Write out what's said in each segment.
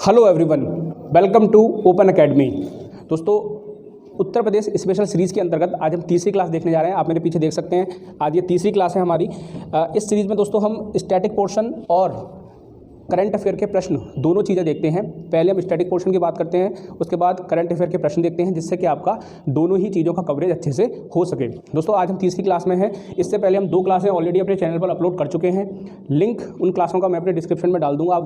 Hello everyone, welcome to open academy. दोस्तों, उत्तर प्रदेश special series के अंतर्गत आज हम तीसरी क्लास देखने जा रहे हैं। आप मेरे पीछे देख सकते हैं, आज ये तीसरी क्लास है हमारी। इस सीरीज़ में दोस्तों हम स्टैटिक पोर्शन और करंट अफेयर के प्रश्न दोनों चीज़ें देखते हैं। पहले हम स्टैटिक पोर्शन की बात करते हैं, उसके बाद करंट अफेयर के प्रश्न देखते हैं, जिससे कि आपका दोनों ही चीज़ों का कवरेज अच्छे से हो सके। दोस्तों, आज हम तीसरी क्लास में हैं। इससे पहले हम 2 क्लासें ऑलरेडी अपने चैनल पर अपलोड कर चुके हैं। लिंक उन क्लासों का मैं अपने डिस्क्रिप्शन में डाल दूंगा, आप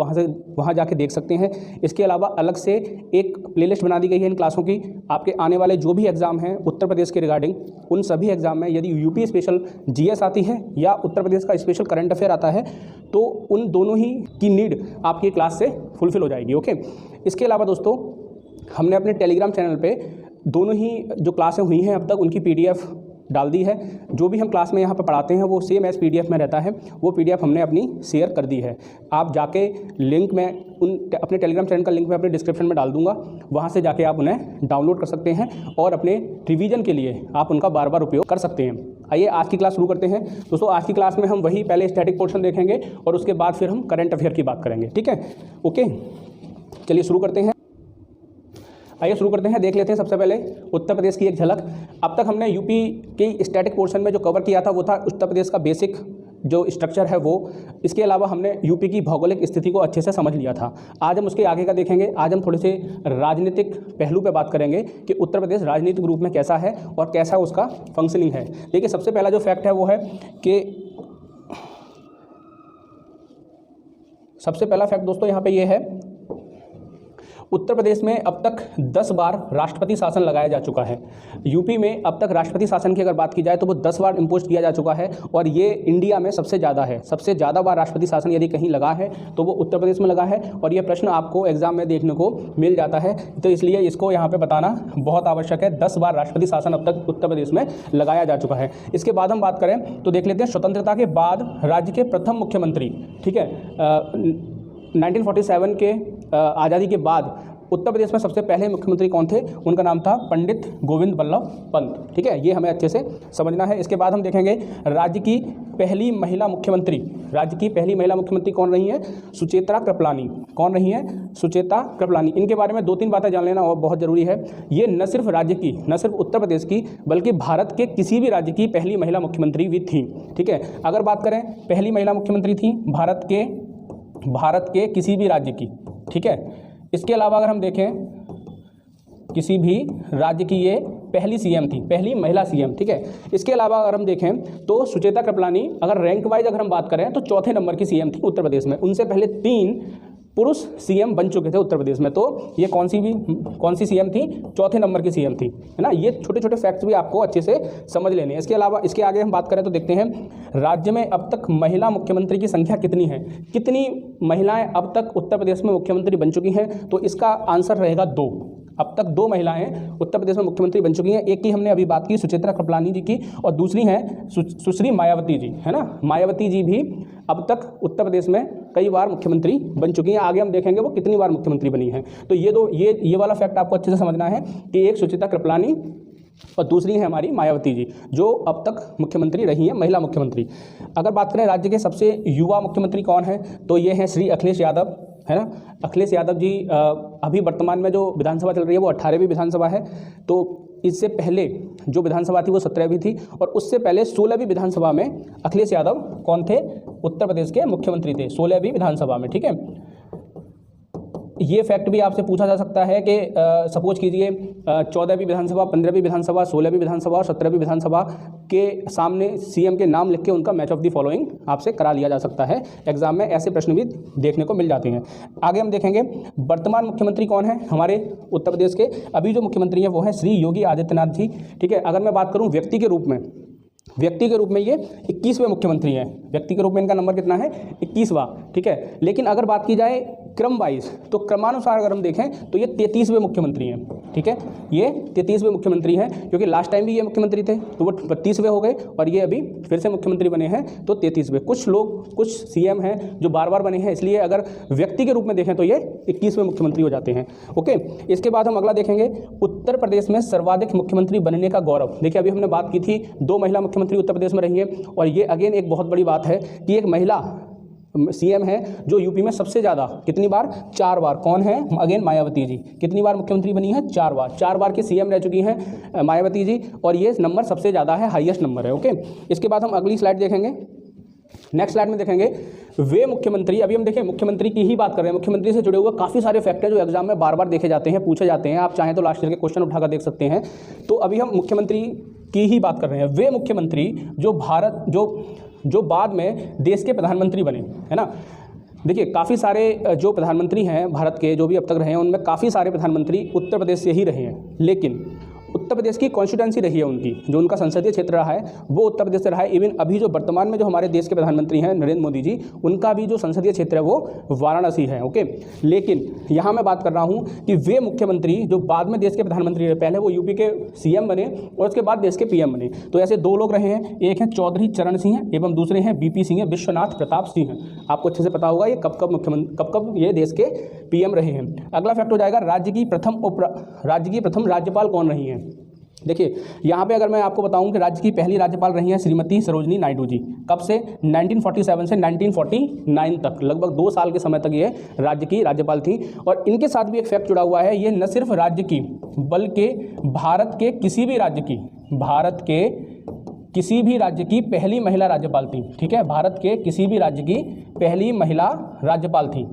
वहाँ जाके देख सकते हैं। इसके अलावा अलग से एक प्लेलिस्ट बना दी गई है इन क्लासों की। आपके आने वाले जो भी एग्जाम हैं उत्तर प्रदेश के रिगार्डिंग, उन सभी एग्जाम में यदि यूपी स्पेशल जीएस आती है या उत्तर प्रदेश का स्पेशल करंट अफेयर आता है, तो उन दोनों ही की नीड आपकी क्लास से फुलफिल हो जाएगी। ओके। इसके अलावा दोस्तों, हमने अपने टेलीग्राम चैनल पे दोनों ही जो क्लासें हुई हैं अब तक, उनकी पीडीएफ डाल दी है। जो भी हम क्लास में यहाँ पर पढ़ाते हैं वो सेम एज पीडीएफ में रहता है। वो पीडीएफ हमने अपनी शेयर कर दी है। आप जाके लिंक में अपने टेलीग्राम चैनल का लिंक मैं अपने डिस्क्रिप्शन में डाल दूंगा, वहाँ से जाके आप उन्हें डाउनलोड कर सकते हैं और अपने रिवीजन के लिए आप उनका बार बार उपयोग कर सकते हैं। आइए आज की क्लास शुरू करते हैं। दोस्तों, आज की क्लास में हम वही पहले स्टैटिक पोर्शन देखेंगे और उसके बाद फिर हम करंट अफेयर की बात करेंगे। ठीक है, ओके, चलिए शुरू करते हैं। आइए शुरू करते हैं। देख लेते हैं सबसे पहले उत्तर प्रदेश की एक झलक। अब तक हमने यूपी के स्टैटिक पोर्शन में जो कवर किया था वो था उत्तर प्रदेश का बेसिक जो स्ट्रक्चर है वो। इसके अलावा हमने यूपी की भौगोलिक स्थिति को अच्छे से समझ लिया था। आज हम उसके आगे का देखेंगे। आज हम थोड़े से राजनीतिक पहलू पे बात करेंगे कि उत्तर प्रदेश राजनीतिक रूप में कैसा है और कैसा उसका फंक्शनिंग है। देखिए, सबसे पहला जो फैक्ट है वो है कि सबसे पहला फैक्ट दोस्तों यहाँ पे ये है, उत्तर प्रदेश में अब तक 10 बार राष्ट्रपति शासन लगाया जा चुका है। यूपी में अब तक राष्ट्रपति शासन की अगर बात की जाए तो वो 10 बार इम्पोज किया जा चुका है और ये इंडिया में सबसे ज़्यादा है। सबसे ज़्यादा बार राष्ट्रपति शासन यदि कहीं लगा है तो वो उत्तर प्रदेश में लगा है और ये प्रश्न आपको एग्जाम में देखने को मिल जाता है, तो इसलिए इसको यहाँ पर बताना बहुत आवश्यक है। 10 बार राष्ट्रपति शासन अब तक उत्तर प्रदेश में लगाया जा चुका है। इसके बाद हम बात करें तो देख लेते हैं स्वतंत्रता के बाद राज्य के प्रथम मुख्यमंत्री। ठीक है, 1947 के आज़ादी के बाद उत्तर प्रदेश में सबसे पहले मुख्यमंत्री कौन थे? उनका नाम था पंडित गोविंद बल्लभ पंत। ठीक है, ये हमें अच्छे से समझना है। इसके बाद हम देखेंगे राज्य की पहली महिला मुख्यमंत्री। राज्य की पहली महिला मुख्यमंत्री कौन रही है? सुचेता कृपलानी। कौन रही है? सुचेता कृपलानी। इनके बारे में 2-3 बातें जान लेना और बहुत ज़रूरी है। ये न सिर्फ राज्य की, न सिर्फ उत्तर प्रदेश की, बल्कि भारत के किसी भी राज्य की पहली महिला मुख्यमंत्री भी थी। ठीक है, अगर बात करें पहली महिला मुख्यमंत्री थी भारत के किसी भी राज्य की। ठीक है, इसके अलावा अगर हम देखें किसी भी राज्य की ये पहली सीएम थी, पहली महिला सीएम। ठीक है, इसके अलावा अगर हम देखें तो सुचेता कृपलानी अगर रैंक वाइज अगर हम बात करें तो 4थे नंबर की सीएम थी उत्तर प्रदेश में। उनसे पहले 3 पुरुष सीएम बन चुके थे उत्तर प्रदेश में, तो ये कौन सी सीएम थी? 4थे नंबर की सीएम थी, है ना। ये छोटे छोटे फैक्ट्स भी आपको अच्छे से समझ लेने हैं। इसके अलावा इसके आगे हम बात करें तो देखते हैं राज्य में अब तक महिला मुख्यमंत्री की संख्या कितनी है। कितनी महिलाएं अब तक उत्तर प्रदेश में मुख्यमंत्री बन चुकी हैं? तो इसका आंसर रहेगा 2। अब तक 2 महिलाएं उत्तर प्रदेश में मुख्यमंत्री बन चुकी हैं। एक की हमने अभी बात की सुचेता कृपलानी जी की, और दूसरी हैं सुश्री मायावती जी, है ना। मायावती जी भी अब तक उत्तर प्रदेश में कई बार मुख्यमंत्री बन चुकी हैं। आगे हम देखेंगे वो कितनी बार मुख्यमंत्री बनी हैं। तो ये वाला फैक्ट आपको अच्छे से समझना है कि एक सुचेता कृपलानी और दूसरी है हमारी मायावती जी, जो अब तक मुख्यमंत्री रही हैं, महिला मुख्यमंत्री। अगर बात करें राज्य के सबसे युवा मुख्यमंत्री कौन है, तो ये हैं श्री अखिलेश यादव, है ना। अखिलेश यादव जी अभी वर्तमान में जो विधानसभा चल रही है वो 18वीं विधानसभा है। तो इससे पहले जो विधानसभा थी वो 17वीं थी, और उससे पहले 16वीं विधानसभा में अखिलेश यादव कौन थे? उत्तर प्रदेश के मुख्यमंत्री थे 16वीं विधानसभा में। ठीक है, ये फैक्ट भी आपसे पूछा जा सकता है कि सपोज कीजिए 14वीं विधानसभा, 15वीं विधानसभा, 16वीं विधानसभा और 17वीं विधानसभा के सामने सीएम के नाम लिख के उनका मैच ऑफ द फॉलोइंग आपसे करा लिया जा सकता है। एग्जाम में ऐसे प्रश्न भी देखने को मिल जाते हैं। आगे हम देखेंगे वर्तमान मुख्यमंत्री कौन है हमारे उत्तर प्रदेश के। अभी जो मुख्यमंत्री हैं वो है श्री योगी आदित्यनाथ जी। ठीक है, अगर मैं बात करूँ व्यक्ति के रूप में ये 21वें मुख्यमंत्री हैं। व्यक्ति के रूप में इनका नंबर कितना है? 21वां। ठीक है, लेकिन अगर बात की जाए क्रम वाइज, तो क्रमानुसार अगर हम देखें तो ये 33वें मुख्यमंत्री हैं। ठीक है, ये 33वें मुख्यमंत्री हैं, क्योंकि लास्ट टाइम भी ये मुख्यमंत्री थे तो वो 32वें हो गए, और ये अभी फिर से मुख्यमंत्री बने हैं तो 33वें। कुछ सीएम हैं जो बार बार बने हैं, इसलिए अगर व्यक्ति के रूप में देखें तो ये 21वें मुख्यमंत्री हो जाते हैं। ओके, इसके बाद हम अगला देखेंगे उत्तर प्रदेश में सर्वाधिक मुख्यमंत्री बनने का गौरव। देखिए, अभी हमने बात की थी 2 महिला मुख्यमंत्री उत्तर प्रदेश में रही है, और ये अगेन एक बहुत बड़ी बात है कि एक महिला सीएम है जो यूपी में सबसे ज़्यादा, कितनी बार, 4 बार, कौन है, अगेन मायावती जी, कितनी बार मुख्यमंत्री बनी है, 4 बार, 4 बार की सीएम रह चुकी हैं मायावती जी, और ये नंबर सबसे ज़्यादा है, हाईएस्ट नंबर है। ओके, इसके बाद हम अगली स्लाइड देखेंगे। नेक्स्ट स्लाइड में देखेंगे वे मुख्यमंत्री, अभी हम देखें मुख्यमंत्री की ही बात कर रहे हैं, मुख्यमंत्री से जुड़े हुए काफ़ी सारे फैक्ट हैं जो एग्जाम में बार बार देखे जाते हैं, पूछे जाते हैं, आप चाहें तो लास्ट ईयर के क्वेश्चन उठाकर देख सकते हैं। तो अभी हम मुख्यमंत्री की ही बात कर रहे हैं, वे मुख्यमंत्री जो बाद में देश के प्रधानमंत्री बने, है ना। देखिए काफ़ी सारे जो प्रधानमंत्री हैं भारत के, जो भी अब तक रहे हैं, उनमें काफ़ी सारे प्रधानमंत्री उत्तर प्रदेश से ही रहे हैं, लेकिन उत्तर प्रदेश की कॉन्स्टिट्यूंसी रही है उनकी, जो उनका संसदीय क्षेत्र रहा है वो उत्तर प्रदेश से रहा है। इवन अभी जो वर्तमान में जो हमारे देश के प्रधानमंत्री हैं नरेंद्र मोदी जी, उनका भी जो संसदीय क्षेत्र है वो वाराणसी है। ओके, लेकिन यहाँ मैं बात कर रहा हूँ कि वे मुख्यमंत्री जो बाद में देश के प्रधानमंत्री रहे, पहले वो यूपी के सीएम बने और उसके बाद देश के पीएम बने। तो ऐसे 2 लोग रहे हैं, एक हैं चौधरी चरण सिंह एवं दूसरे हैं बीपी सिंह, विश्वनाथ प्रताप सिंह। आपको अच्छे से पता होगा ये कब ये देश के पीएम रहे हैं। अगला फैक्ट हो जाएगा राज्य की प्रथम राज्यपाल कौन रही हैं। देखिए यहाँ पे अगर मैं आपको बताऊं कि राज्य की पहली राज्यपाल रही हैं श्रीमती सरोजनी नायडू जी। कब से, 1947 से 1949 तक, लगभग 2 साल के समय तक ये राज्य की राज्यपाल थी। और इनके साथ भी एक फैक्ट जुड़ा हुआ है, ये न सिर्फ राज्य की बल्कि भारत के किसी भी राज्य की पहली महिला राज्यपाल थी। ठीक है, भारत के किसी भी राज्य की पहली महिला राज्यपाल थी।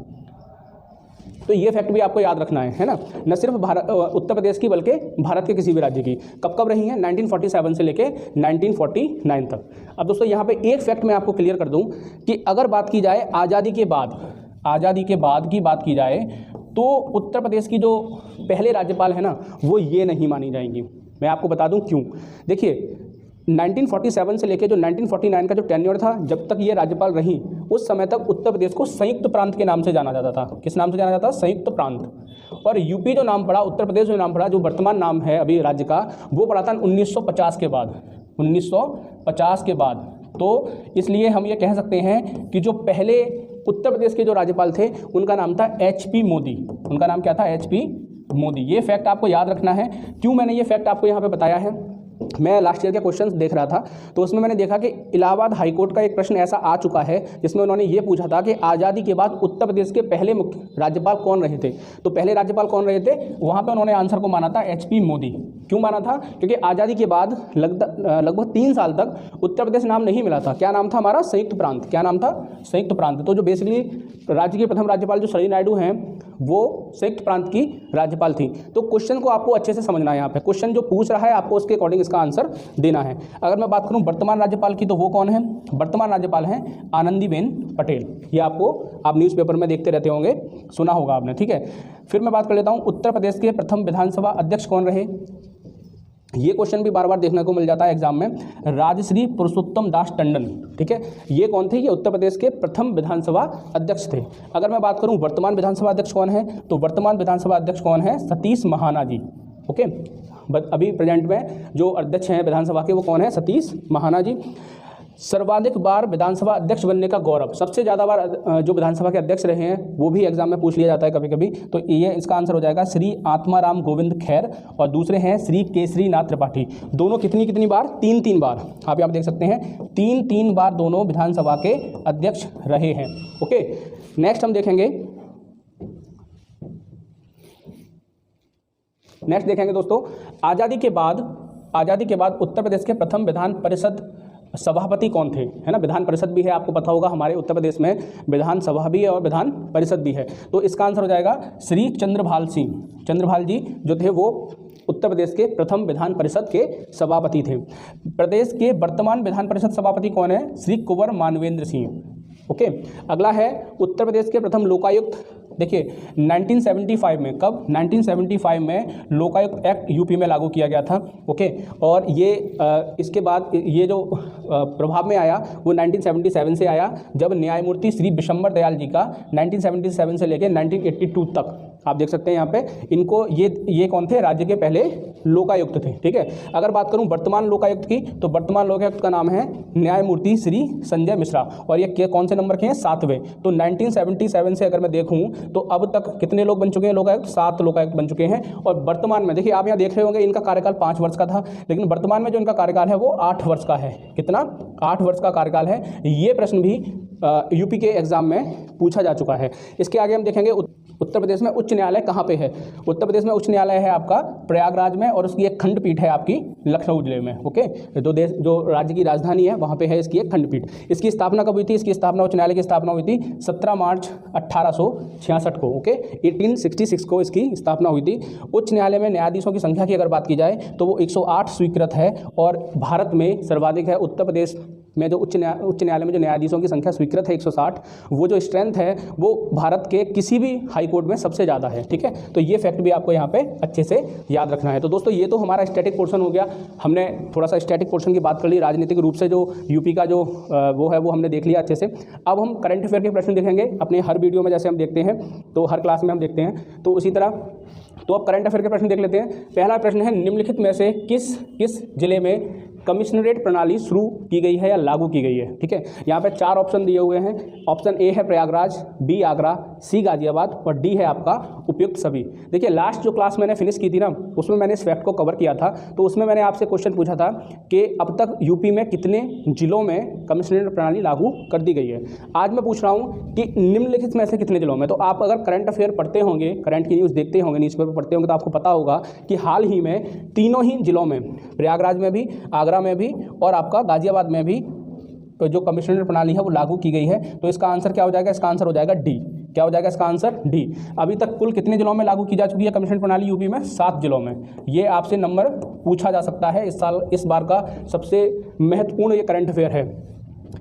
तो ये फैक्ट भी आपको याद रखना है ना, न सिर्फ उत्तर प्रदेश की बल्कि भारत के किसी भी राज्य की। कब रही हैं, 1947 से लेके 1949 तक। अब दोस्तों यहाँ पे एक फैक्ट मैं आपको क्लियर कर दूं कि अगर बात की जाए आज़ादी के बाद की बात की जाए तो उत्तर प्रदेश की जो पहले राज्यपाल है ना, वो ये नहीं मानी जाएंगी। मैं आपको बता दूँ क्यों। देखिए 1947 से लेकर जो 1949 का जो टेन्योर था, जब तक ये राज्यपाल रही, उस समय तक उत्तर प्रदेश को संयुक्त प्रांत के नाम से जाना जाता था। किस नाम से जाना जाता था, संयुक्त प्रांत। और यूपी जो नाम पड़ा, उत्तर प्रदेश जो नाम पड़ा, जो वर्तमान नाम है अभी राज्य का, वो पड़ा था 1950 के बाद, 1950 के बाद। तो इसलिए हम ये कह सकते हैं कि जो पहले उत्तर प्रदेश के जो राज्यपाल थे उनका नाम था HP मोदी। उनका नाम क्या था, HP मोदी। ये फैक्ट आपको याद रखना है। क्यों मैंने ये फैक्ट आपको यहाँ पे बताया है, मैं लास्ट ईयर के क्वेश्चंस देख रहा था तो उसमें मैंने देखा कि इलाहाबाद हाईकोर्ट का एक प्रश्न ऐसा आ चुका है जिसमें उन्होंने ये पूछा था कि आज़ादी के बाद उत्तर प्रदेश के पहले मुख्य राज्यपाल कौन रहे थे। तो पहले राज्यपाल कौन रहे थे, वहाँ पे उन्होंने आंसर को माना था HP मोदी। क्यों माना था, क्योंकि आज़ादी के बाद लगभग 3 साल तक उत्तर प्रदेश नाम नहीं मिला था। क्या नाम था हमारा, संयुक्त प्रांत। क्या नाम था, संयुक्त प्रांत। तो जो बेसिकली राज्य की प्रथम राज्यपाल जो सरोजिनी नायडू हैं वो संयुक्त प्रांत की राज्यपाल थी। तो क्वेश्चन को आपको अच्छे से समझना है, यहाँ पे क्वेश्चन जो पूछ रहा है आपको उसके अकॉर्डिंग इसका आंसर देना है। अगर मैं बात करूँ वर्तमान राज्यपाल की, तो वो कौन है, वर्तमान राज्यपाल हैं आनंदीबेन पटेल। ये आप न्यूज़पेपर में देखते रहते होंगे, सुना होगा आपने। ठीक है, फिर मैं बात कर लेता हूँ उत्तर प्रदेश के प्रथम विधानसभा अध्यक्ष कौन रहे। ये क्वेश्चन भी बार बार देखने को मिल जाता है एग्जाम में, राजश्री पुरुषोत्तम दास टंडन। ठीक है, ये कौन थे, ये उत्तर प्रदेश के प्रथम विधानसभा अध्यक्ष थे। अगर मैं बात करूं वर्तमान विधानसभा अध्यक्ष कौन है, तो वर्तमान विधानसभा अध्यक्ष कौन है, सतीश महाना जी। ओके, अभी प्रेजेंट में जो अध्यक्ष हैं विधानसभा के वो कौन है, सतीश महाना जी। सर्वाधिक बार विधानसभा अध्यक्ष बनने का गौरव, सबसे ज़्यादा बार जो विधानसभा के अध्यक्ष रहे हैं वो भी एग्जाम में पूछ लिया जाता है कभी कभी। तो ये इसका आंसर हो जाएगा श्री आत्माराम गोविंद खैर, और दूसरे हैं श्री केसरी नाथ त्रिपाठी। दोनों कितनी बार, 3 बार। आप यहाँ देख सकते हैं 3 बार दोनों विधानसभा के अध्यक्ष रहे हैं। ओके, नेक्स्ट हम देखेंगे, दोस्तों आज़ादी के बाद उत्तर प्रदेश के प्रथम विधान परिषद सभापति कौन थे, है ना। विधान परिषद भी है, आपको पता होगा हमारे उत्तर प्रदेश में विधानसभा भी है और विधान परिषद भी है। तो इसका आंसर हो जाएगा श्री चंद्रभाल सिंह। चंद्रभाल जी जो थे वो उत्तर प्रदेश के प्रथम विधान परिषद के सभापति थे। प्रदेश के वर्तमान विधान परिषद सभापति कौन है, श्री कुंवर मानवेंद्र सिंह। ओके, अगला है उत्तर प्रदेश के प्रथम लोकायुक्त। देखिए 1975 में, कब, 1975 में लोकायुक्त एक्ट यूपी में लागू किया गया था। ओके, और ये इसके बाद ये जो प्रभाव में आया वो 1977 से आया, जब न्यायमूर्ति श्री विशंबर दयाल जी का 1977 से लेकर 1982 तक, आप देख सकते हैं यहाँ पे इनको, ये कौन थे, राज्य के पहले लोकायुक्त थे। ठीक है, अगर बात करूँ वर्तमान लोकायुक्त की, तो वर्तमान लोकायुक्त का नाम है न्यायमूर्ति श्री संजय मिश्रा, और ये कौन से नंबर के हैं, 7वें। तो 1977 से अगर मैं देखूँ तो अब तक कितने लोग बन चुके हैं लोकायुक्त, 7 लोकायुक्त बन चुके हैं। और वर्तमान में देखिए आप यहाँ देख रहे होंगे इनका कार्यकाल 5 वर्ष का था, लेकिन वर्तमान में जो इनका कार्यकाल है वो 8 वर्ष का है। कितना, 8 वर्ष का कार्यकाल है। ये प्रश्न भी यूपी के एग्ज़ाम में पूछा जा चुका है। इसके आगे हम देखेंगे उत्तर प्रदेश में उच्च न्यायालय कहाँ पे है। उत्तर प्रदेश में उच्च न्यायालय है आपका प्रयागराज में, और उसकी एक खंडपीठ है आपकी लखनऊ जिले में। ओके, जो राज्य की राजधानी है वहाँ पे है इसकी एक खंडपीठ। इसकी स्थापना कब हुई थी? इसकी स्थापना, उच्च न्यायालय की स्थापना हुई थी 17 मार्च 1866 को। ओके, 1866 को इसकी स्थापना हुई थी। उच्च न्यायालय में न्यायाधीशों की संख्या की अगर बात की जाए तो वो 108 स्वीकृत है, और भारत में सर्वाधिक है। उत्तर प्रदेश में जो उच्च न्यायालय में जो न्यायाधीशों की संख्या स्वीकृत है 160, वो जो स्ट्रेंथ है वो भारत के किसी भी हाई कोर्ट में सबसे ज़्यादा है। ठीक है, तो ये फैक्ट भी आपको यहाँ पे अच्छे से याद रखना है। तो दोस्तों ये तो हमारा स्टैटिक पोर्शन हो गया। हमने थोड़ा सा स्टैटिक पोर्शन की बात कर ली, राजनीतिक रूप से जो यूपी का जो वो है वो हमने देख लिया अच्छे से। अब हम करंट अफेयर के प्रश्न देखेंगे अपने हर वीडियो में, जैसे हम देखते हैं तो हर क्लास में हम देखते हैं, तो उसी तरह तो अब करंट अफेयर के प्रश्न देख लेते हैं। पहला प्रश्न है, निम्नलिखित में से किस जिले में कमिश्नरेट प्रणाली शुरू की गई है या लागू की गई है? ठीक है, यहाँ पे 4 ऑप्शन दिए हुए हैं। ऑप्शन ए है प्रयागराज, बी आगरा, सी गाजियाबाद और डी है आपका उपयुक्त सभी। देखिए लास्ट जो क्लास मैंने फिनिश की थी ना, उसमें मैंने इस फैक्ट को कवर किया था। तो उसमें मैंने आपसे क्वेश्चन पूछा था कि अब तक यूपी में कितने जिलों में कमिश्नरेट प्रणाली लागू कर दी गई है। आज मैं पूछ रहा हूँ कि निम्नलिखित में से कितने जिलों में। तो आप अगर करंट अफेयर पढ़ते होंगे, करंट की न्यूज़ देखते होंगे, न्यूज़पेपर पढ़ते होंगे, तो आपको पता होगा कि हाल ही में तीनों ही जिलों में, प्रयागराज में भी, आगरा में भी और आपका गाजियाबाद में भी, तो जो कमिश्नरेट प्रणाली है वो लागू की गई है। तो इसका आंसर क्या हो जाएगा? इसका आंसर हो जाएगा डी। क्या हो जाएगा इसका आंसर? डी। अभी तक कुल कितने जिलों में लागू की जा चुकी है कमिश्नरेट प्रणाली यूपी में? 7 जिलों में। ये आपसे नंबर पूछा जा सकता है इस बार का सबसे महत्वपूर्ण ये करंट अफेयर है।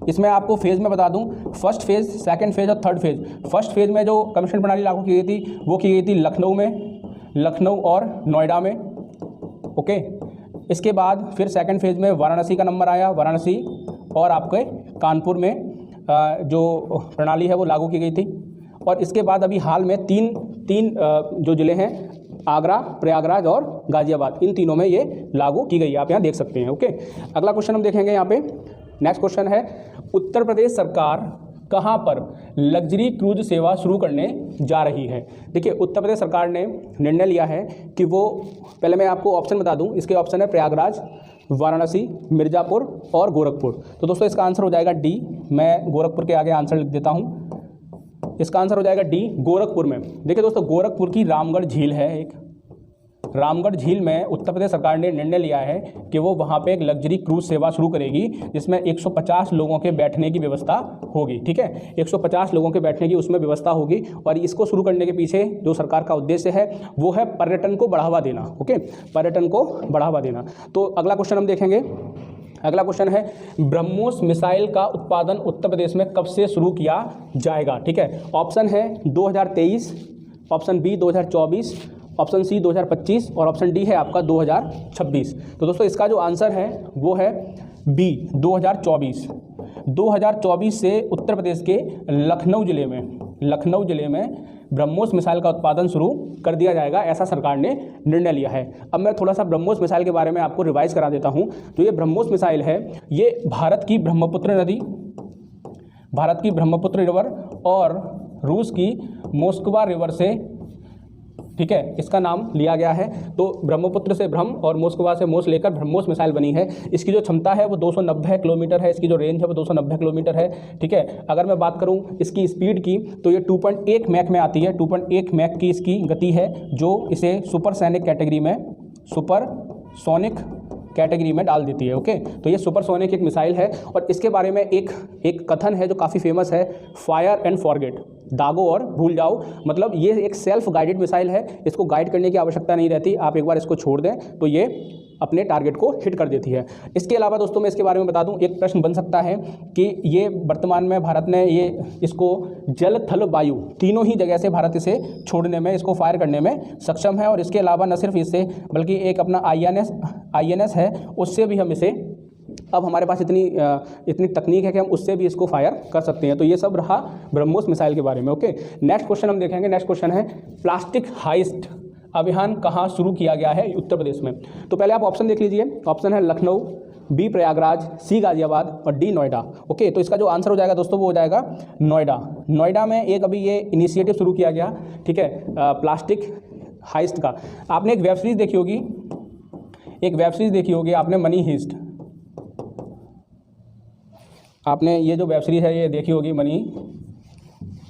इसमें आपको फेज़ में बता दूं, फर्स्ट फेज़, सेकंड फेज़ और थर्ड फेज़। फर्स्ट फेज़ में जो कमिश्नरेट प्रणाली लागू की गई थी वो की गई थी लखनऊ और नोएडा में। ओके, इसके बाद फिर सेकंड फेज़ में वाराणसी का नंबर आया, वाराणसी और आपके कानपुर में जो प्रणाली है वो लागू की गई थी। और इसके बाद अभी हाल में तीन जो ज़िले हैं, आगरा, प्रयागराज और गाजियाबाद, इन तीनों में ये लागू की गई है। आप यहाँ देख सकते हैं। ओके, अगला क्वेश्चन हम देखेंगे यहाँ पे। नेक्स्ट क्वेश्चन है, उत्तर प्रदेश सरकार कहाँ पर लग्जरी क्रूज सेवा शुरू करने जा रही है? देखिए उत्तर प्रदेश सरकार ने निर्णय लिया है कि वो, पहले मैं आपको ऑप्शन बता दूं, इसके ऑप्शन है प्रयागराज, वाराणसी, मिर्ज़ापुर और गोरखपुर। तो दोस्तों इसका आंसर हो जाएगा डी। मैं गोरखपुर के आगे आंसर लिख देता हूं। इसका आंसर हो जाएगा डी, गोरखपुर में। देखिए दोस्तों, गोरखपुर की रामगढ़ झील है एक, रामगढ़ झील में उत्तर प्रदेश सरकार ने निर्णय लिया है कि वो वहाँ पे एक लग्जरी क्रूज सेवा शुरू करेगी, जिसमें 150 लोगों के बैठने की व्यवस्था होगी। ठीक है, 150 लोगों के बैठने की उसमें व्यवस्था होगी। और इसको शुरू करने के पीछे जो सरकार का उद्देश्य है वो है पर्यटन को बढ़ावा देना। ओके, पर्यटन को बढ़ावा देना। तो अगला क्वेश्चन हम देखेंगे। अगला क्वेश्चन है, ब्रह्मोस मिसाइल का उत्पादन उत्तर प्रदेश में कब से शुरू किया जाएगा? ठीक है, ऑप्शन है 2023, ऑप्शन बी 2024, ऑप्शन सी 2025 और ऑप्शन डी है आपका 2026। तो दोस्तों इसका जो आंसर है वो है बी 2024। 2024 से उत्तर प्रदेश के लखनऊ जिले में ब्रह्मोस मिसाइल का उत्पादन शुरू कर दिया जाएगा, ऐसा सरकार ने निर्णय लिया है। अब मैं थोड़ा सा ब्रह्मोस मिसाइल के बारे में आपको रिवाइज करा देता हूँ। तो ये ब्रह्मोस मिसाइल है, ये भारत की ब्रह्मपुत्र रिवर और रूस की मोस्कवा रिवर से, ठीक है, इसका नाम लिया गया है। तो ब्रह्मपुत्र से ब्रह्म और मोस्कवा से मोस लेकर ब्रह्मोस मिसाइल बनी है। इसकी जो क्षमता है वो 290 किलोमीटर है, इसकी जो रेंज है वो 290 किलोमीटर है। ठीक है, अगर मैं बात करूं इसकी स्पीड की तो ये 2.1 मैक में आती है। 2.1 मैक की इसकी गति है, जो इसे सुपरसोनिक कैटेगरी में डाल देती है। ओके, तो ये सुपरसोनिक एक मिसाइल है। और इसके बारे में एक कथन है जो काफ़ी फेमस है, फायर एंड फॉरगेट, दागो और भूल जाओ। मतलब ये एक सेल्फ गाइडेड मिसाइल है, इसको गाइड करने की आवश्यकता नहीं रहती। आप एक बार इसको छोड़ दें तो ये अपने टारगेट को हिट कर देती है। इसके अलावा दोस्तों मैं इसके बारे में बता दूं, एक प्रश्न बन सकता है कि ये वर्तमान में भारत ने इसको जल, थल, वायु तीनों ही जगह से भारत इसे छोड़ने में, इसको फायर करने में सक्षम है। और इसके अलावा न सिर्फ इससे बल्कि एक अपना INS है, उससे भी हम इसे, अब हमारे पास इतनी तकनीक है कि हम उससे भी इसको फायर कर सकते हैं। तो ये सब रहा ब्रह्मोस मिसाइल के बारे में। ओके, नेक्स्ट क्वेश्चन हम देखेंगे। नेक्स्ट क्वेश्चन है, प्लास्टिक हाइस्ट अभियान कहाँ शुरू किया गया है उत्तर प्रदेश में? तो पहले आप ऑप्शन देख लीजिए। ऑप्शन है लखनऊ, बी प्रयागराज, सी गाजियाबाद और डी नोएडा। ओके, तो इसका जो आंसर हो जाएगा दोस्तों वो हो जाएगा नोएडा में एक अभी ये इनिशिएटिव शुरू किया गया, ठीक है, प्लास्टिक हाइस्ट का। आपने एक वेब सीरीज़ देखी होगी आपने, मनी हीस्ट। आपने ये जो वेब सीरीज़ है ये देखी होगी मनी,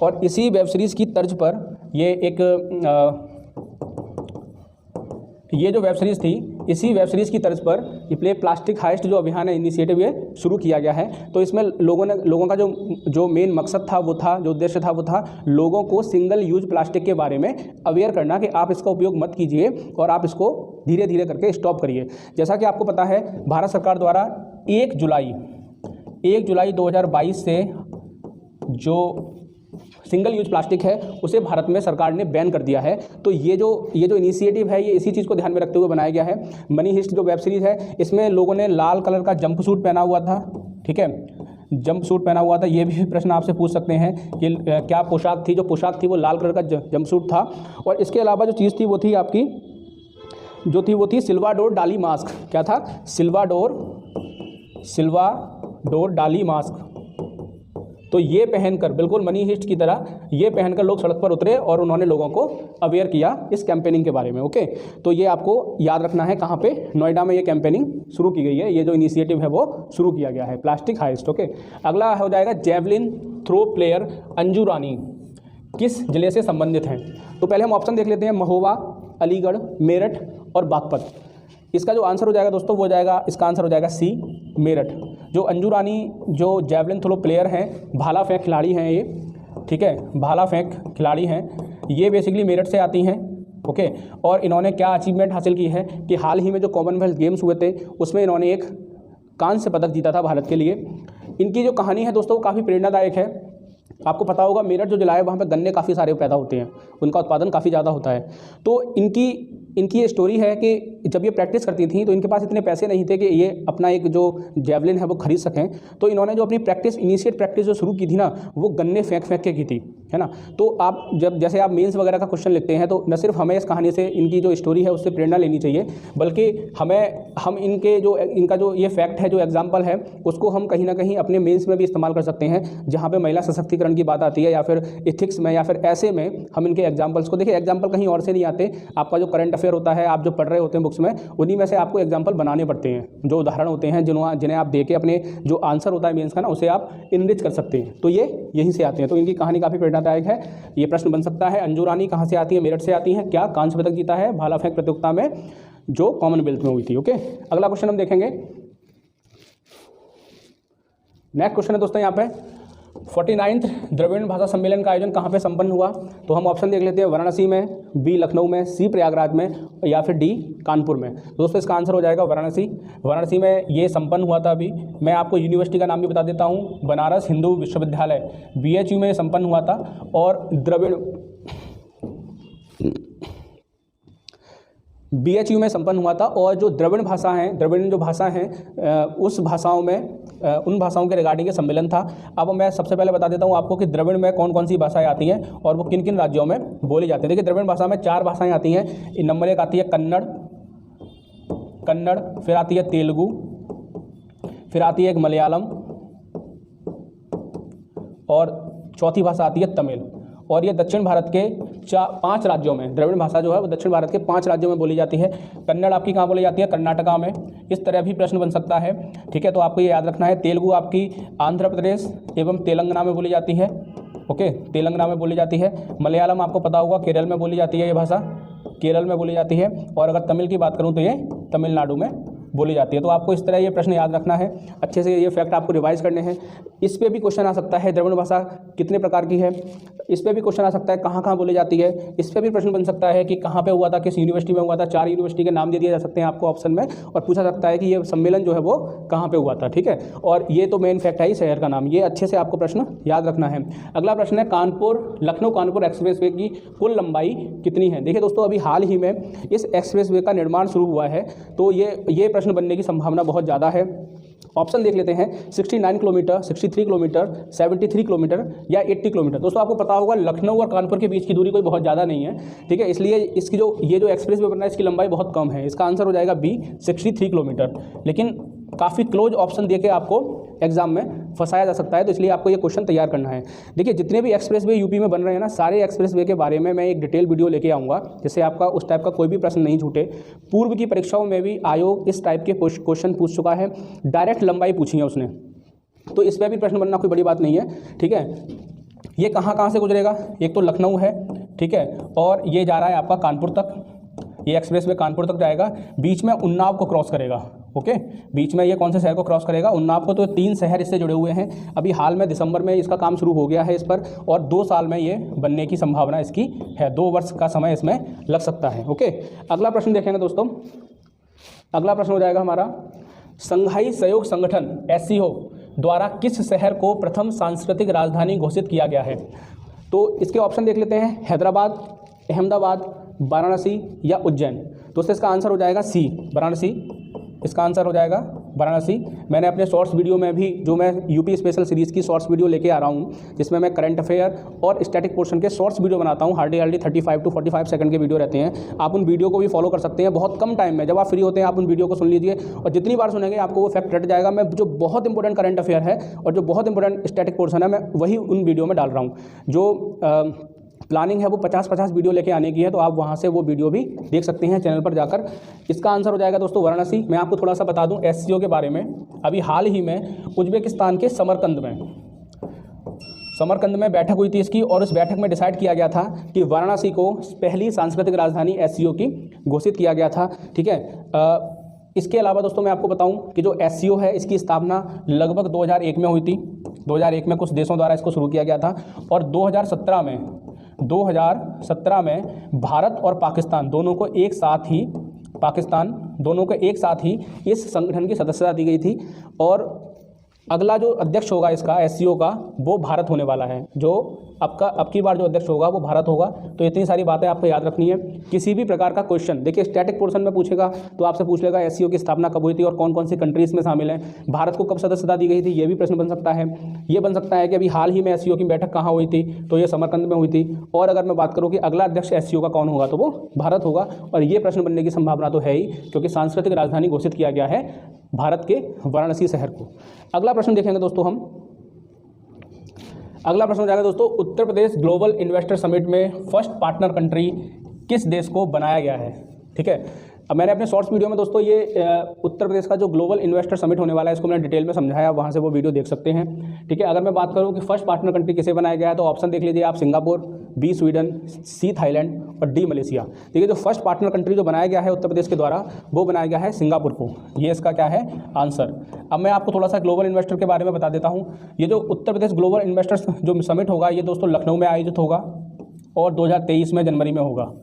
और इसी वेब सीरीज़ की तर्ज पर ये एक ये जो वेब सीरीज़ थी, इसी वेब सीरीज़ की तर्ज पर ये प्ले प्लास्टिक हाइस्ट जो अभियान है, इनिशिएटिव ये शुरू किया गया है। तो इसमें लोगों का जो मेन मकसद था वो था, जो उद्देश्य था वो था लोगों को सिंगल यूज प्लास्टिक के बारे में अवेयर करना कि आप इसका उपयोग मत कीजिए और आप इसको धीरे धीरे करके स्टॉप करिए। जैसा कि आपको पता है, भारत सरकार द्वारा 1 जुलाई 2022 से जो सिंगल यूज प्लास्टिक है उसे भारत में सरकार ने बैन कर दिया है। तो ये जो इनिशिएटिव है ये इसी चीज़ को ध्यान में रखते हुए बनाया गया है। मनी हिस्ट जो वेब सीरीज़ है, इसमें लोगों ने लाल कलर का जंप सूट पहना हुआ था, ठीक है, जंप सूट पहना हुआ था। ये भी प्रश्न आपसे पूछ सकते हैं कि क्या पोशाक थी, जो पोशाक थी वो लाल कलर का जंप सूट था। और इसके अलावा जो चीज़ थी वो थी आपकी, जो थी वो थी सिल्वाडोर डाली मास्क। क्या था? सिल्वाडोर डाली मास्क। तो ये पहनकर, बिल्कुल मनी हिस्ट की तरह ये पहनकर लोग सड़क पर उतरे और उन्होंने लोगों को अवेयर किया इस कैंपेनिंग के बारे में। ओके, तो ये आपको याद रखना है। कहाँ पे? नोएडा में ये कैंपेनिंग शुरू की गई है। ये जो इनिशिएटिव है वो शुरू किया गया है, प्लास्टिक हाइस्ट। ओके, अगला हो जाएगा जेवलिन थ्रो प्लेयर अंजू रानी किस जिले से संबंधित हैं? तो पहले हम ऑप्शन देख लेते हैं, महोबा, अलीगढ़, मेरठ और बागपत। इसका जो आंसर हो जाएगा दोस्तों वो हो जाएगा, इसका आंसर हो जाएगा सी, मेरठ। जो अंजू रानी जो जेवलिन थ्रो प्लेयर हैं, भाला फेंक खिलाड़ी हैं ये, ठीक है, भाला फेंक खिलाड़ी हैं, ये बेसिकली मेरठ से आती हैं। ओके, और इन्होंने क्या अचीवमेंट हासिल की है कि हाल ही में जो कॉमनवेल्थ गेम्स हुए थे उसमें इन्होंने एक कांस्य पदक जीता था भारत के लिए। इनकी जो कहानी है दोस्तों वो काफ़ी प्रेरणादायक है। आपको पता होगा मेरठ जो जिला है वहाँ पे गन्ने काफ़ी सारे पैदा होते हैं, उनका उत्पादन काफ़ी ज़्यादा होता है। तो इनकी ये स्टोरी है कि जब ये प्रैक्टिस करती थी तो इनके पास इतने पैसे नहीं थे कि ये अपना एक जो जेवलिन है वो खरीद सकें। तो इन्होंने जो अपनी इनिशिएट प्रैक्टिस जो शुरू की थी ना, वो गन्ने फेंक के की थी, है ना। तो आप जैसे आप मेंस वगैरह का क्वेश्चन लिखते हैं तो न सिर्फ हमें इस कहानी से, इनकी जो स्टोरी है उससे प्रेरणा लेनी चाहिए, बल्कि हम इनका जो ये फैक्ट है, जो एग्जाम्पल है, उसको हम कहीं ना कहीं अपने मेंस में भी इस्तेमाल कर सकते हैं, जहाँ पर महिला सशक्तिकरण की बात आती है या फिर इथिक्स में या फिर ऐसे में हम इनके एग्जाम्पल्स को देखिए। एग्जाम्पल कहीं और से नहीं आते, आपका जो करंट अफेयर होता है, आप जो पढ़ रहे होते हैं बुक्स में, उन्हीं में से आपको एग्जाम्पल बनाने पड़ते हैं, जो उदाहरण होते हैं जिन्हें आप देके अपने जो आंसर होता है मेंस का ना, उसे आप इनरिच कर सकते हैं। तो ये यहीं से आते हैं। तो इनकी कहानी काफ़ी प्रेरणादायक है। ये प्रश्न बन सकता है, अंजू रानी कहाँ से आती है? मेरठ से आती हैं। क्या कांस्य पदक जीता है भाला फेंक प्रतियोगिता में जो कॉमनवेल्थ में हुई थी। ओके, अगला क्वेश्चन हम देखेंगे। नेक्स्ट क्वेश्चन है दोस्तों यहाँ पे, 49th द्रविड़ भाषा सम्मेलन का आयोजन कहाँ पे संपन्न हुआ? तो हम ऑप्शन देख लेते हैं, वाराणसी में, बी लखनऊ में, सी प्रयागराज में या फिर डी कानपुर में। दोस्तों इसका आंसर हो जाएगा वाराणसी में ये संपन्न हुआ था। अभी मैं आपको यूनिवर्सिटी का नाम भी बता देता हूँ, बनारस हिंदू विश्वविद्यालय, BHU में संपन्न हुआ था। और BHU में संपन्न हुआ था। और जो द्रविड़ जो भाषा हैं उस भाषाओं में उन भाषाओं के रिगार्डिंग ये सम्मेलन था। अब मैं सबसे पहले बता देता हूँ आपको कि द्रविड़ में कौन कौन सी भाषाएं आती हैं और वो किन किन राज्यों में बोली जाती हैं। देखिए, द्रविड़ भाषा में 4 भाषाएं आती हैं। नंबर 1 आती है कन्नड़, फिर आती है तेलुगु, फिर आती है एक मलयालम, और चौथी भाषा आती है तमिल। और ये दक्षिण भारत के 5 राज्यों में, द्रविड़ भाषा जो है वो दक्षिण भारत के 5 राज्यों में बोली जाती है। कन्नड़ आपकी कहाँ बोली जाती है? कर्नाटका में। इस तरह भी प्रश्न बन सकता है, ठीक है। तो आपको ये याद रखना है, तेलुगु आपकी आंध्र प्रदेश एवं तेलंगाना में बोली जाती है। ओके, तेलंगाना में बोली जाती है। मलयालम आपको पता होगा केरल में बोली जाती है, ये भाषा केरल में बोली जाती है। और अगर तमिल की बात करूँ तो ये तमिलनाडु में बोली जाती है। तो आपको इस तरह ये प्रश्न याद रखना है, अच्छे से ये फैक्ट आपको रिवाइज करने हैं। इस पे भी क्वेश्चन आ सकता है, द्रविड़ भाषा कितने प्रकार की है, इस पे भी क्वेश्चन आ सकता है, कहाँ कहाँ बोली जाती है। इस पे भी प्रश्न बन सकता है कि कहाँ पे हुआ था, किस यूनिवर्सिटी में हुआ था। 4 यूनिवर्सिटी के नाम दे दिए जा सकते हैं आपको ऑप्शन में, और पूछा सकता है कि ये सम्मेलन जो है वो कहाँ पे हुआ था, ठीक है। और ये तो मेन फैक्ट है ही शहर का नाम, ये अच्छे से आपको प्रश्न याद रखना है। अगला प्रश्न है, लखनऊ कानपुर एक्सप्रेसवे की कुल लंबाई कितनी है? देखिए दोस्तों, अभी हाल ही में इस एक्सप्रेसवे का निर्माण शुरू हुआ है, तो ये प्रश्न बनने की संभावना बहुत ज़्यादा है। ऑप्शन देख लेते हैं, 69 किलोमीटर, 63 किलोमीटर, 73 किलोमीटर या 80 किलोमीटर। दोस्तों आपको पता होगा लखनऊ और कानपुर के बीच की दूरी कोई बहुत ज़्यादा नहीं है, ठीक है, इसलिए इसकी ये जो एक्सप्रेस वे बन रहा है इसकी लंबाई बहुत कम है। इसका आंसर हो जाएगा बी, 63 किलोमीटर। लेकिन काफ़ी क्लोज ऑप्शन देके आपको एग्जाम में फंसाया जा सकता है, तो इसलिए आपको ये क्वेश्चन तैयार करना है। देखिए, जितने भी एक्सप्रेसवे यूपी में बन रहे हैं ना, सारे एक्सप्रेसवे के बारे में मैं एक डिटेल वीडियो लेके आऊँगा, जिससे आपका उस टाइप का कोई भी प्रश्न नहीं छूटे। पूर्व की परीक्षाओं में भी आयोग इस टाइप के क्वेश्चन पूछ चुका है, डायरेक्ट लंबाई पूछी है उसने, तो इस पर भी प्रश्न बनना कोई बड़ी बात नहीं है, ठीक है। ये कहाँ से गुजरेगा, एक तो लखनऊ है, ठीक है, और ये जा रहा है आपका कानपुर तक, ये एक्सप्रेस वे कानपुर तक जाएगा, बीच में उन्नाव को क्रॉस करेगा, ओके, बीच में ये कौन से शहर को क्रॉस करेगा, उन्नाव को। तो 3 शहर इससे जुड़े हुए हैं। अभी हाल में दिसंबर में इसका काम शुरू हो गया है इस पर, और 2 साल में ये बनने की संभावना इसकी है, 2 वर्ष का समय इसमें लग सकता है, ओके। अगला प्रश्न देखेंगे दोस्तों, अगला प्रश्न हो जाएगा हमारा, संघाई सहयोग संगठन SCO द्वारा किस शहर को प्रथम सांस्कृतिक राजधानी घोषित किया गया है। तो इसके ऑप्शन देख लेते हैं, हैदराबाद, अहमदाबाद, वाराणसी या उज्जैन। दोस्तों इसका आंसर हो जाएगा सी, वाराणसी, इसका आंसर हो जाएगा वाराणसी। मैंने अपने शॉर्ट्स वीडियो में भी, जो मैं यूपी स्पेशल सीरीज़ की शॉर्ट्स वीडियो लेके आ रहा हूँ, जिसमें मैं करंट अफेयर और स्टैटिक पोर्शन के शॉर्ट्स वीडियो बनाता हूँ, हार्डली 35 to 45 सेकंड के वीडियो रहते हैं। आप उन वीडियो को भी फॉलो कर सकते हैं, बहुत कम टाइम में, जब आप फ्री होते हैं आप उन वीडियो को सुन लीजिए, और जितनी बार सुनेंगे आपको वो फैक्ट रट जाएगा। मैं जो बहुत इंपॉर्टेंट करंट अफेयर है और जो बहुत इंपॉर्टेंट स्टैटिक पोर्शन है, मैं वही उन वीडियो में डाल रहा हूँ। जो प्लानिंग है वो 50 वीडियो लेके आने की है, तो आप वहाँ से वो वीडियो भी देख सकते हैं चैनल पर जाकर। इसका आंसर हो जाएगा दोस्तों वाराणसी। मैं आपको थोड़ा सा बता दूं SCO के बारे में, अभी हाल ही में उज्बेकिस्तान के समरकंद में बैठक हुई थी इसकी, और उस बैठक में डिसाइड किया गया था कि वाराणसी को पहली सांस्कृतिक राजधानी SCO की घोषित किया गया था, ठीक है। इसके अलावा दोस्तों मैं आपको बताऊं कि जो SCO है इसकी स्थापना लगभग 2001 में हुई थी। 2001 में कुछ देशों द्वारा इसको शुरू किया गया था, और 2017 में भारत और पाकिस्तान दोनों को एक साथ ही इस संगठन की सदस्यता दी गई थी। और अगला जो अध्यक्ष होगा इसका SCO का, वो भारत होने वाला है। जो अब की बार जो अध्यक्ष होगा वो भारत होगा। तो इतनी सारी बातें आपको याद रखनी है। किसी भी प्रकार का क्वेश्चन, देखिए स्टैटिक पोर्शन में पूछेगा तो आपसे पूछ लेगा SCO की स्थापना कब हुई थी और कौन कौन सी कंट्रीज में शामिल हैं, भारत को कब सदस्यता दी गई थी, ये भी प्रश्न बन सकता है। ये बन सकता है कि अभी हाल ही में SCO की बैठक कहाँ हुई थी, तो ये समरकंद में हुई थी। और अगर मैं बात करूँ कि अगला अध्यक्ष SCO का कौन होगा, तो वो भारत होगा। और ये प्रश्न बनने की संभावना तो है ही, क्योंकि सांस्कृतिक राजधानी घोषित किया गया है भारत के वाराणसी शहर को। अगला प्रश्न देखेंगे दोस्तों हम, अगला प्रश्न हो जाएगा दोस्तों, उत्तर प्रदेश ग्लोबल इन्वेस्टर समिट में फर्स्ट पार्टनर कंट्री किस देश को बनाया गया है, ठीक है। अब मैंने अपने शॉर्ट्स वीडियो में दोस्तों ये उत्तर प्रदेश का जो ग्लोबल इन्वेस्टर समिट होने वाला है इसको मैंने डिटेल में समझाया, वहाँ से वो वीडियो देख सकते हैं, ठीक है। अगर मैं बात करूँ कि फर्स्ट पार्टनर कंट्री किसे बनाया गया है, तो ऑप्शन देख लीजिए आप, Singapore, B Sweden, C Thailand और D मलेशिया। देखिए जो फर्स्ट पार्टनर कंट्री जो बनाया गया है उत्तर प्रदेश के द्वारा, वो बनाया गया है सिंगापुर को। ये इसका क्या है आंसर। अब मैं आपको थोड़ा सा ग्लोबल इन्वेस्टर के बारे में बता देता हूँ। ये जो उत्तर प्रदेश ग्लोबल इन्वेस्टर्स जो समिट होगा, ये दोस्तों लखनऊ में आयोजित होगा और 2023 में जनवरी में होगा।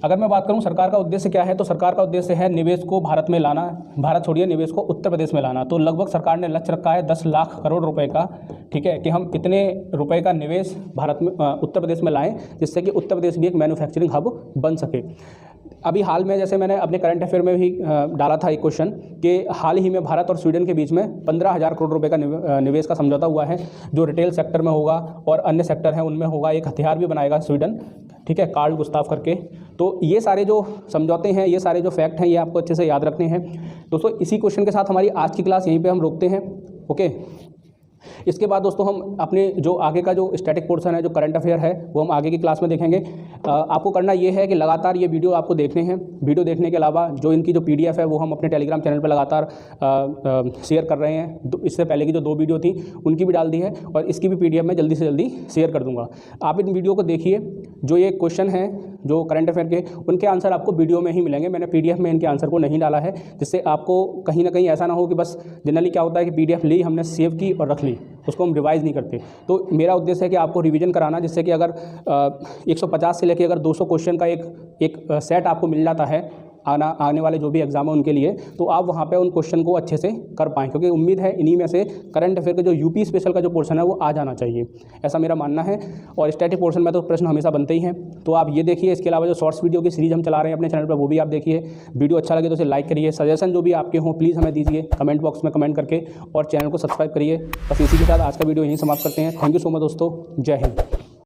अगर मैं बात करूं सरकार का उद्देश्य क्या है, तो सरकार का उद्देश्य है निवेश को भारत में लाना, भारत छोड़िए निवेश को उत्तर प्रदेश में लाना। तो लगभग सरकार ने लक्ष्य रखा है 10 लाख करोड़ रुपए का, ठीक है, कि हम इतने रुपए का निवेश भारत में उत्तर प्रदेश में लाएं, जिससे कि उत्तर प्रदेश भी एक मैन्युफैक्चरिंग हब बन सके। अभी हाल में, जैसे मैंने अपने करंट अफेयर में भी डाला था एक क्वेश्चन, कि हाल ही में भारत और स्वीडन के बीच में 15,000 करोड़ रुपए का निवेश का समझौता हुआ है, जो रिटेल सेक्टर में होगा और अन्य सेक्टर हैं उनमें होगा। एक हथियार भी बनाएगा स्वीडन, ठीक है, कार्ल गुस्ताव करके। तो ये सारे जो समझौते हैं, ये सारे जो फैक्ट हैं, ये आपको अच्छे से याद रखने हैं दोस्तों। इसी क्वेश्चन के साथ हमारी आज की क्लास यहीं पे हम रोकते हैं, ओके। इसके बाद दोस्तों हम अपने जो आगे का जो स्टैटिक पोर्शन है, जो करंट अफेयर है, वो हम आगे की क्लास में देखेंगे। आपको करना ये है कि लगातार ये वीडियो आपको देखने हैं। वीडियो देखने के अलावा जो इनकी जो PDF है वो हम अपने टेलीग्राम चैनल पर लगातार शेयर कर रहे हैं। इससे पहले की जो 2 वीडियो थी उनकी भी डाल दी है, और इसकी भी PDF मैं जल्दी से जल्दी शेयर कर दूंगा। आप इन वीडियो को देखिए। जो ये क्वेश्चन है जो करंट अफेयर के, उनके आंसर आपको वीडियो में ही मिलेंगे। मैंने PDF में इनके आंसर को नहीं डाला है, जिससे आपको कहीं ना कहीं ऐसा ना हो कि बस जनरली क्या होता है कि PDF ली, हमने सेव की और रख ली, उसको हम रिवाइज़ नहीं करते। तो मेरा उद्देश्य है कि आपको रिवीजन कराना, जिससे कि अगर 150 से लेकर अगर 200 क्वेश्चन का एक सेट आपको मिल जाता है आने वाले जो भी एग्जाम है उनके लिए, तो आप वहाँ पे उन क्वेश्चन को अच्छे से कर पाएँ, क्योंकि उम्मीद है इन्हीं में से करंट अफेयर का जो यूपी स्पेशल का जो पोर्शन है वो आ जाना चाहिए, ऐसा मेरा मानना है। और स्टैटिक पोर्शन में तो प्रश्न हमेशा बनते ही हैं, तो आप ये देखिए। इसके अलावा जो शॉर्ट्स वीडियो की सीरीज़ हम चला रहे हैं अपने चैनल पर, वो भी आप देखिए। वीडियो अच्छा लगे तो उसे लाइक करिए। सजेशन जो भी आपके हों प्लीज़ हमें दीजिए कमेंट बॉक्स में कमेंट करके, और चैनल को सब्सक्राइब करिए। बस इसी के साथ आज का वीडियो यहीं समाप्त करते हैं। थैंक यू सो मच दोस्तों, जय हिंद।